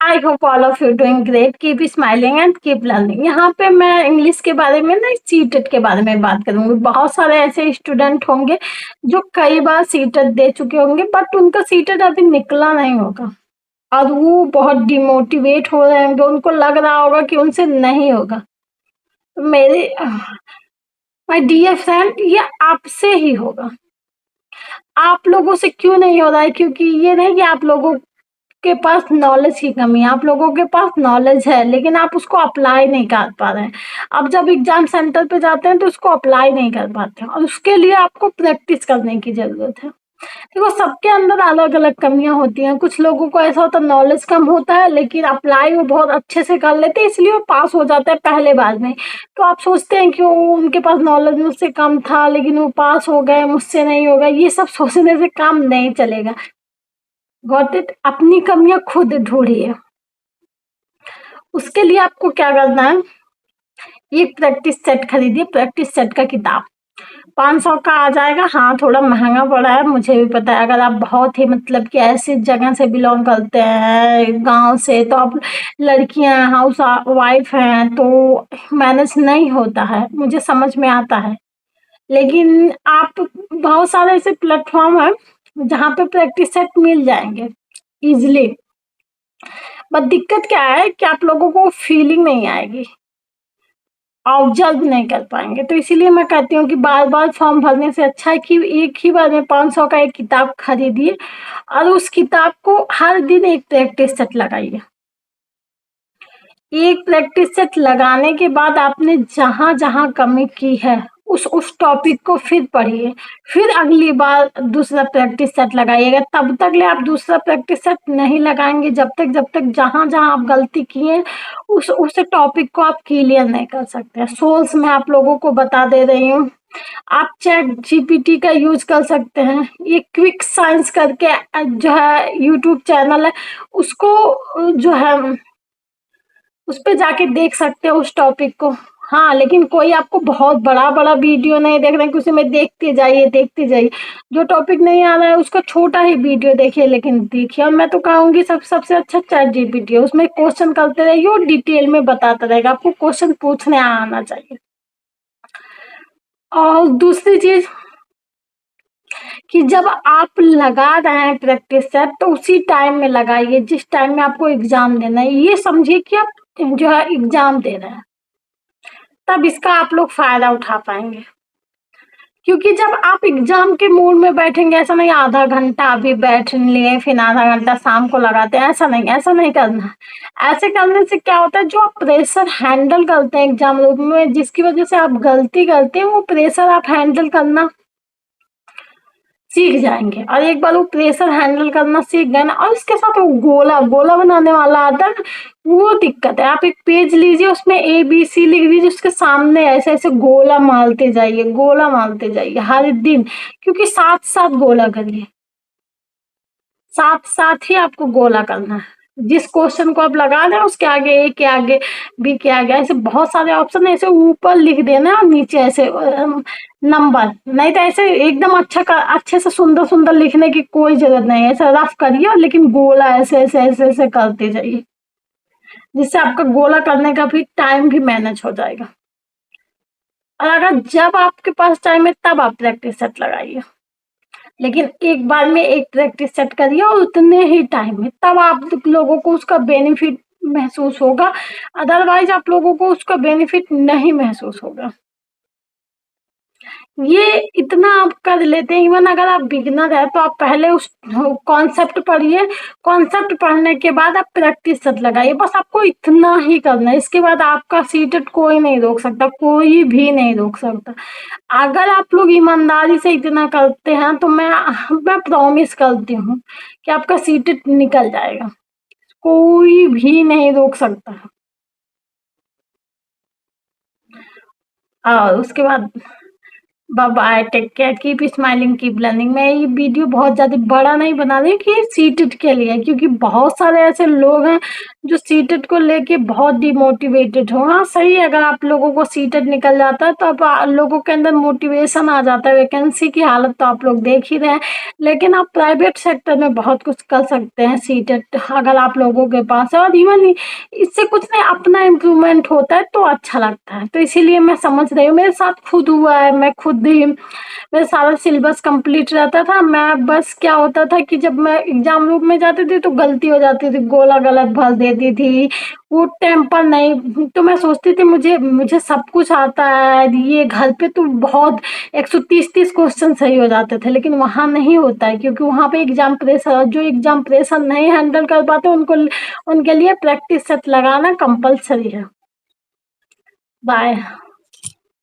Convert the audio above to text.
I hope all of you doing great, keep smiling and keep learning. यहाँ पे मैं English के बारे में ना सीटेट के बारे में बात करूंगी। बहुत सारे ऐसे स्टूडेंट होंगे जो कई बार सीटेट दे चुके होंगे बट उनका सीटेट अभी निकला नहीं होगा और वो बहुत डिमोटिवेट हो रहे होंगे, उनको लग रहा होगा कि उनसे नहीं होगा। मेरे माय डियर फ्रेंड, ये आपसे ही होगा। आप लोगों से क्यों नहीं हो रहा है? क्योंकि ये नहीं कि आप लोगों के पास नॉलेज की कमी है, आप लोगों के पास नॉलेज है लेकिन आप उसको अप्लाई नहीं कर पा रहे हैं। अब जब एग्जाम सेंटर पे जाते हैं तो उसको अप्लाई नहीं कर पाते हैं और उसके लिए आपको प्रैक्टिस करने की जरूरत है। देखो, सबके अंदर अलग अलग कमियां होती हैं। कुछ लोगों को ऐसा होता है नॉलेज कम होता है लेकिन अप्लाई वो बहुत अच्छे से कर लेते हैं, इसलिए वो पास हो जाता है पहले बार में। तो आप सोचते हैं कि वो उनके पास नॉलेज मुझसे कम था लेकिन वो पास हो गए, मुझसे नहीं होगा। ये सब सोचने से काम नहीं चलेगा। Got it? अपनी कमियां खुद ढूंढिए। उसके लिए आपको क्या करना है, एक प्रैक्टिस सेट खरीदिए। प्रैक्टिस सेट का किताब 500 का आ जाएगा। हाँ, थोड़ा महंगा पड़ा है, मुझे भी पता है। अगर आप बहुत ही मतलब कि ऐसी जगह से बिलोंग करते हैं, गांव से, तो आप लड़कियां हाउस वाइफ हैं तो मैनेज नहीं होता है, मुझे समझ में आता है। लेकिन आप, बहुत सारे ऐसे प्लेटफॉर्म है जहाँ पे प्रैक्टिस सेट मिल जाएंगे इजिली। बट दिक्कत क्या है कि आप लोगों को फीलिंग नहीं आएगी, ऑब्जर्व नहीं कर पाएंगे। तो इसीलिए मैं कहती हूँ कि बार बार फॉर्म भरने से अच्छा है कि एक ही बार में 500 का एक किताब खरीदिए और उस किताब को हर दिन एक प्रैक्टिस सेट लगाइए। एक प्रैक्टिस सेट लगाने के बाद आपने जहां जहां कमी की है उस टॉपिक को फिर पढ़िए। फिर अगली बार दूसरा प्रैक्टिस सेट लगाइएगा। तब तक ले आप दूसरा प्रैक्टिस सेट नहीं लगाएंगे जब तक जहां जहां आप गलती किए उस टॉपिक को आप क्लियर नहीं कर सकते। सोर्स मैं आप लोगों को बता दे रही हूँ। आप चैट जीपीटी का यूज कर सकते हैं। ये क्विक साइंस करके जो है यूट्यूब चैनल है, उसको जो है उस पे जाके देख सकते हो उस टॉपिक को। हाँ, लेकिन कोई आपको बहुत बड़ा बड़ा वीडियो नहीं देख रहे हैं कि उसी में देखते जाइए। जो टॉपिक नहीं आ रहा है उसका छोटा ही वीडियो देखिए, लेकिन देखिए। और मैं तो कहूंगी सबसे अच्छा चैट जीपीटी है। उसमें क्वेश्चन करते रहिए और डिटेल में बताता रहेगा। आपको क्वेश्चन पूछने आना चाहिए। और दूसरी चीज कि जब आप लगा रहे हैं प्रैक्टिस सेट तो उसी टाइम में लगाइए जिस टाइम में आपको एग्जाम देना है। ये समझिए कि आप जो है एग्जाम दे रहे हैं, तब इसका आप लोग फायदा उठा पाएंगे। क्योंकि जब आप एग्जाम के मूड में बैठेंगे, ऐसा नहीं आधा घंटा अभी बैठ लिए फिर आधा घंटा शाम को लगाते हैं, ऐसा नहीं करना है। ऐसे करने से क्या होता है, जो आप प्रेशर हैंडल करते हैं एग्जाम रूम में, जिसकी वजह से आप गलती करते हैं, वो प्रेशर आप हैंडल करना सीख जाएंगे। और एक बार वो प्रेशर हैंडल करना सीख गए ना, और इसके साथ वो गोला गोला बनाने वाला आता है ना, वो दिक्कत है। आप एक पेज लीजिए, उसमें ABC लिख दीजिए, उसके सामने ऐसे ऐसे गोला मारते जाइए हर दिन। क्योंकि साथ साथ गोला करिए, साथ साथ ही आपको गोला करना है। जिस क्वेश्चन को आप लगा रहे हैं उसके आगे A के आगे B के आगे ऐसे बहुत सारे ऑप्शन है, ऐसे ऊपर लिख देना और नीचे ऐसे नंबर। नहीं तो ऐसे एकदम अच्छे से सुंदर सुंदर लिखने की कोई जरूरत नहीं है। ऐसा रफ करिए लेकिन गोला ऐसे करते जाइए, जिससे आपका गोला करने का भी टाइम भी मैनेज हो जाएगा। और अगर जब आपके पास टाइम है तब आप प्रैक्टिस सेट लगाइए, लेकिन एक बार में एक प्रैक्टिस सेट करिए और उतने ही टाइम में, तब आप लोगों को उसका बेनिफिट महसूस होगा। अदरवाइज आप लोगों को उसका बेनिफिट नहीं महसूस होगा। ये इतना आप कर लेते हैं। इवन अगर आप बिगिनर है तो आप पहले उस कॉन्सेप्ट पढ़िए। कॉन्सेप्ट पढ़ने के बाद आप प्रैक्टिस सेट लगाइए। बस आपको इतना ही करना है। इसके बाद आपका सीटेट कोई नहीं रोक सकता, कोई भी नहीं रोक सकता। अगर आप लोग ईमानदारी से इतना करते हैं तो मैं प्रॉमिस करती हूँ कि आपका सीटेट निकल जाएगा, कोई भी नहीं रोक सकता है। और उसके बाद bye bye, take care, keep smiling, keep learning. मैं ये वीडियो बहुत ज्यादा बड़ा नहीं बना रही हूँ कि सीटेट के लिए, क्योंकि बहुत सारे ऐसे लोग हैं जो सीटेट को लेके बहुत डिमोटिवेटेड हो। हाँ, सही है, अगर आप लोगों को सीटेट निकल जाता है तो अब लोगों के अंदर मोटिवेशन आ जाता है। वैकेंसी की हालत तो आप लोग देख ही रहे हैं, लेकिन आप प्राइवेट सेक्टर में बहुत कुछ कर सकते हैं सीटेट अगर आप लोगों के पास है। और इवन इससे कुछ नहीं, अपना इम्प्रूवमेंट होता है तो अच्छा लगता है। तो इसीलिए मैं समझ रही हूँ, मेरे साथ खुद हुआ है, मैं खुद ही मेरा सारा सिलेबस कंप्लीट रहता था। मैं बस क्या होता था कि जब मैं एग्जाम रूम में जाती थी तो गलती हो जाती थी, गोला गलत भर देती थी, वो टेम्पर नहीं। तो मैं सोचती थी मुझे मुझे सब कुछ आता है, ये घर पे तो बहुत 130-30 क्वेश्चन सही हो जाते थे, लेकिन वहाँ नहीं होता है, क्योंकि वहाँ पे एग्जाम प्रेशर, जो एग्जाम प्रेशर नहीं हैंडल कर पाते उनको, उनके लिए प्रैक्टिस सेट लगाना कंपलसरी है। बाय।